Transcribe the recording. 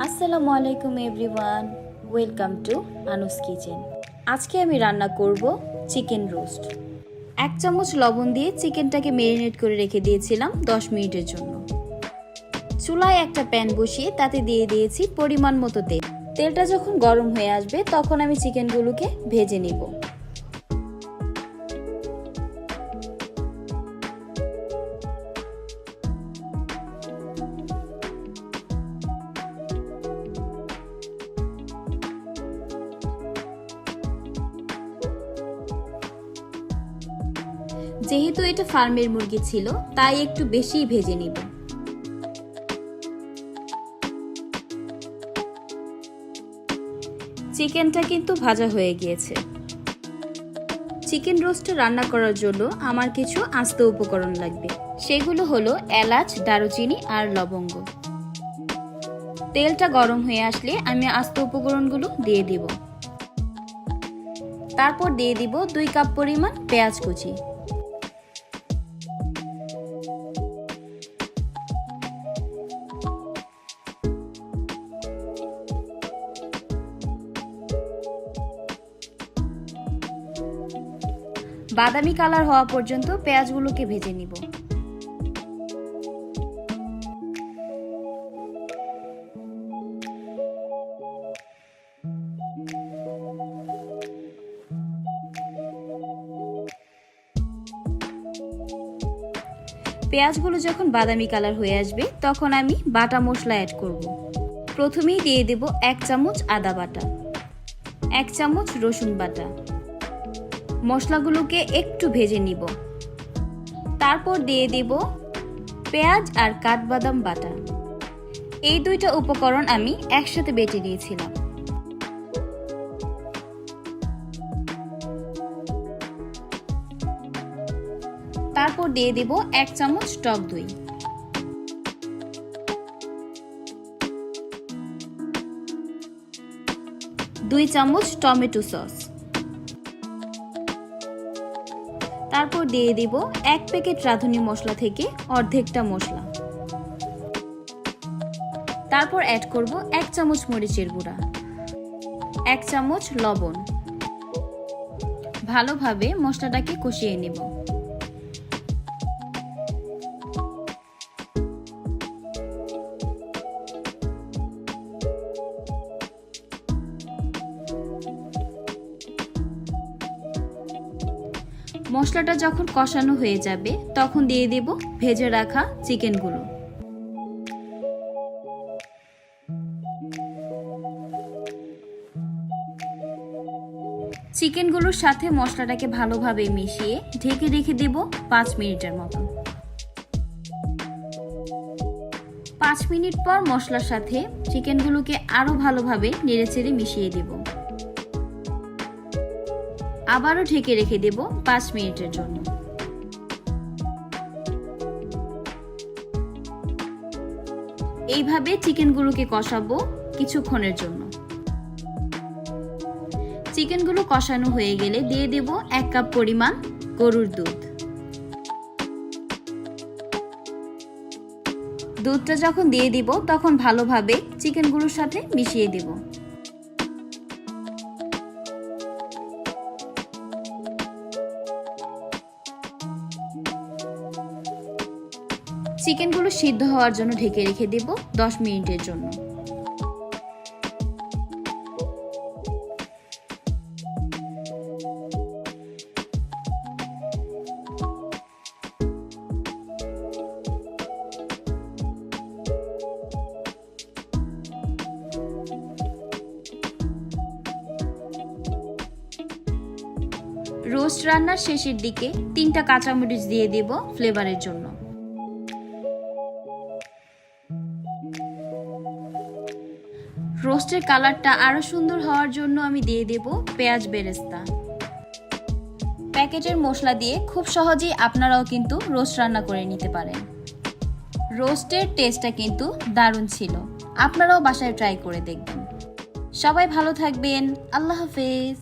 আসসালামু আলাইকুম everyone, welcome to Anas kitchen. আজকে আমি রান্না করব চিকেন রোস্ট। 1 চামচ লবণ দিয়ে চিকেনটাকে ম্যারিনেট করে রেখে দিয়েছিলাম 10 মিনিটের জন্য। চুলায় একটা প্যান বসিয়ে তাতে দিয়ে দিয়েছি পরিমাণ মতো তেল। তেলটা যখন গরম হয়ে আসবে তখন আমি চিকেনগুলোকে ভেজে নিব। যেহেতু এটা ফার্মের মুরগি ছিল তাই একটু বেশিই ভেজে নিব। চিকেনটা কিন্তু ভাজা হয়ে গিয়েছে। চিকেন রোস্ট রান্না করার জন্য আমার কিছু আস্ত উপকরণ লাগবে। সেগুলো হলো এলাচ, দারুচিনি আর লবঙ্গ। তেলটা গরম হয়ে আসলে আমি আস্ত উপকরণগুলো দিয়ে দিব। তারপর দিয়ে দিব 2 কাপ পরিমাণ পেঁয়াজ কুচি। বাদামি কালার হওয়া পর্যন্ত পেঁয়াজগুলোকে ভেজে নিব। পেঁয়াজগুলো যখন বাদামি কালার হয়ে আসবে তখন আমি বাটা মশলা অ্যাড করব। প্রথমেই দিয়ে দেব 1 চামচ আদা বাটা, 1 চামচ রসুন বাটা। মশলাগুলোকে একটু ভেজে নিব। তারপর দিয়ে দেব পেঁয়াজ আর কাঠবাদাম বাটা। এই দুইটা উপকরণ আমি একসাথে বেটে নিয়েছিলাম। তারপর দিয়ে দেব 1 চামচ টক দই, দুই চামচ টমেটো সস। তারপর দিয়ে দিব 1 প্যাকেট রাঁধুনি মশলা থেকে অর্ধেকটা মশলা। তারপর অ্যাড করব 1 চামচ মরিচের গুঁড়া, 1 চামচ লবণ। ভালোভাবে মশলাটাকে কষিয়ে নেব। মশলাটা যখন কষানো হয়ে যাবে তখন দিয়ে দেব ভেজে রাখা চিকেনগুলো। চিকেনগুলোর সাথে মশলাটাকে ভালোভাবে মিশিয়ে ঢেকে রেখে দেব 5 মিনিটের মতো। 5 মিনিট পর মশলার সাথে চিকেনগুলোকে আরো ভালোভাবে নেড়েচেড়ে মিশিয়ে দেব। আবারও ঢেকে রেখে দেব 5 মিনিটের জন্য। এইভাবে চিকেনগুলোকে কষাবো কিছুক্ষণের জন্য। চিকেনগুলো কষানো হয়ে গেলে দিয়ে দেব 1 কাপ পরিমাণ গরুর দুধ। দুধটা যখন দিয়ে দিব তখন ভালোভাবে চিকেনগুলোর সাথে মিশিয়ে দেব। চিকেনগুলো সিদ্ধ হওয়ার জন্য ঢেকে রেখে দেব 10 মিনিটের জন্য। রোস্ট রান্নার শেষের দিকে 3টা কাঁচামরিচ দিয়ে দেব ফ্লেভারের জন্য। রোস্টের কালারটা আরো সুন্দর হওয়ার জন্য আমি দিয়ে দেব পেঁয়াজ বেরেস্তা। প্যাকেটের মশলা দিয়ে খুব সহজেই আপনারাও কিন্তু রোস্ট রান্না করে নিতে পারেন। রোস্টের টেস্টটা কিন্তু দারুণ ছিল। আপনারাও বাসায় ট্রাই করে দেখবেন। সবাই ভালো থাকবেন। আল্লাহ হাফেজ।